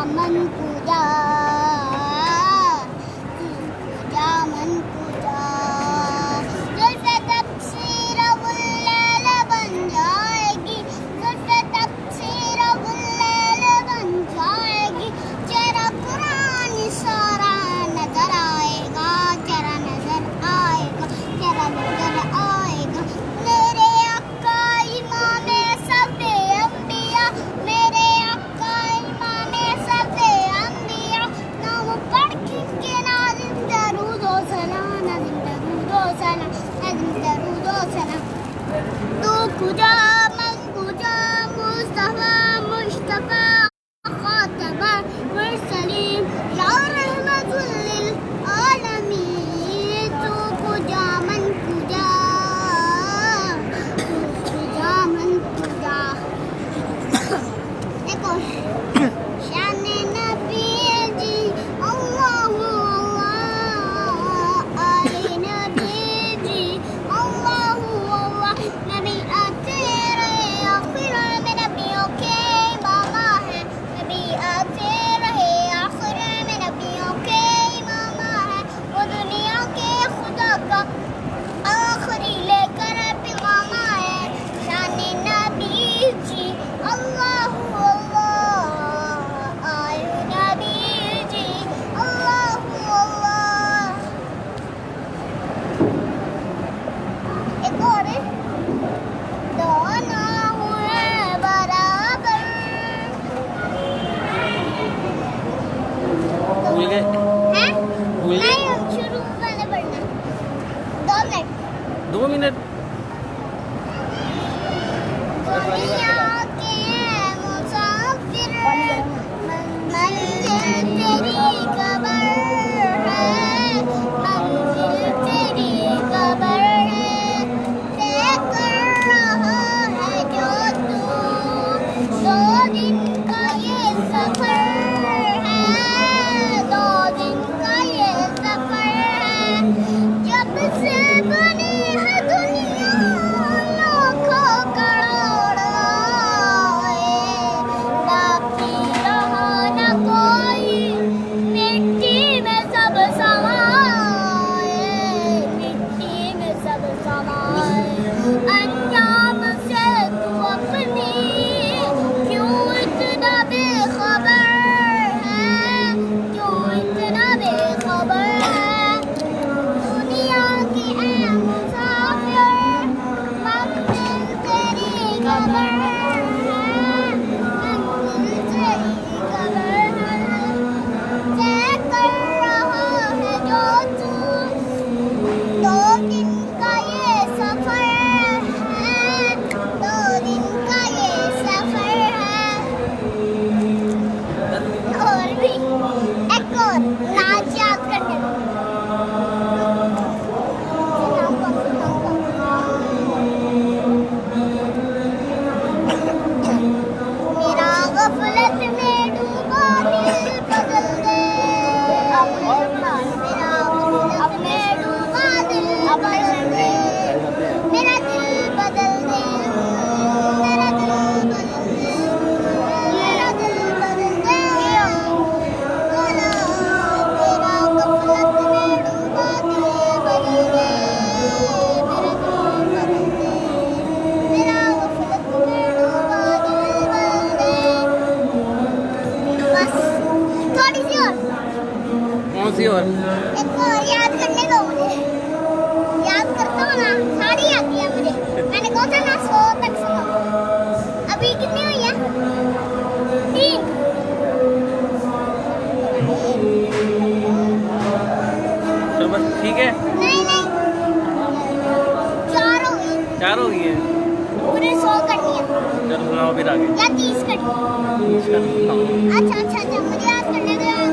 मन पूजा, पूजा मन पूजा, जुल्फ़े तक़सीर गुल्लैल बन जाएगी, जुल्फ़े तक़सीर गुल्लैल बन जाएगी, चेहरा पुरानी सारा नजर आएगा, चेहरा नजर आएगा, चेहरा नजर आएगा। मेरे आका इमामे सबे अंबिया, मेरे आका इमामे सबे अंबिया, नाम पढ़ के नाज़िम दरूद व सलाम, नाज़िम दरूद व सलाम, नाज़िम दरूद व सलाम। तू खुदा मन खुदा मुस्तफा मुश्तफा खातबा मुरसलीन या रहमतुल लिल आलमीन। तू खुदा मन खुदा, खुदा मन खुदा। देखो शान नबी जी अल्लाह अल्लाह, आले नबी जी अल्लाह अल्लाह, नबी आते रहे आखिर में नबियों के इमामा है, नबी आते रहे आखिर में नबियों के इमामा है, वो दुनिया के खुदा का आखिरी लेकर पैगामा है। शान नबी जी अल्लाह अल्लाह, आले नबी जी अल्लाह अल्लाह। एक और है, दोनों हुए बराबर। भूल गए? हैं? भूल गए? नहीं, शुरू वाले पढ़ना। 2 मिनट। 2 मिनट। दुनिया के मुसाफिर, मंजिल तेरी कबर है, मंजिल तेरी कबर है, तय कर रहा है जो तू, 2 दिन का ये सफर है, 2 दिन का ये सफर है, जब से बनी है दुनिया लाखों करोड़ आए, बाकी रहा न कोई, मिट्टी में सब समाए, मिट्टी में सब समाए। अंजाम से तू अपनी क्यों इतना बेखबर है, क्यों इतना बेखबर है। दुनिया की है मुसाफिर, मंजिल तेरी कबर है, मंजिल तेरी कबर है, तय कर रहा है जो तू, 2 दिन का ये सफर है, 2 दिन का ये सफर है। और भी एक और नाच याद करने दो। मेरा गफलत में डूबा दिल बदल दे, मेरा गफलत में डूबा दिल बदल दे, मेरा दिल बदल दे, मेरा दिल बदल दे, मेरा दिल बदल दे। बोला मेरा गफलत में डूबा दिल बदल दे, मेरा दिल बदल दे, मेरा गफलत में डूबा दिल बदल दे। बस थोड़ी सी और, कौन सी और? एक और याद करने दो मुझे। याद करता हूँ ना, सारी आती है मुझे। मैंने कहा था ना 100 तक सुनो। अभी कितनी हुई है? 3। तो बस ठीक है। नहीं नहीं, 4 हो गई। 4 हो गई है। पूरे 100 करनी है चलो सुनाओ फिर आगे। या 30 करनी है। इसका तो सुनाओ। अच्छा अच्छा अच्छा, मुझे याद करने दो।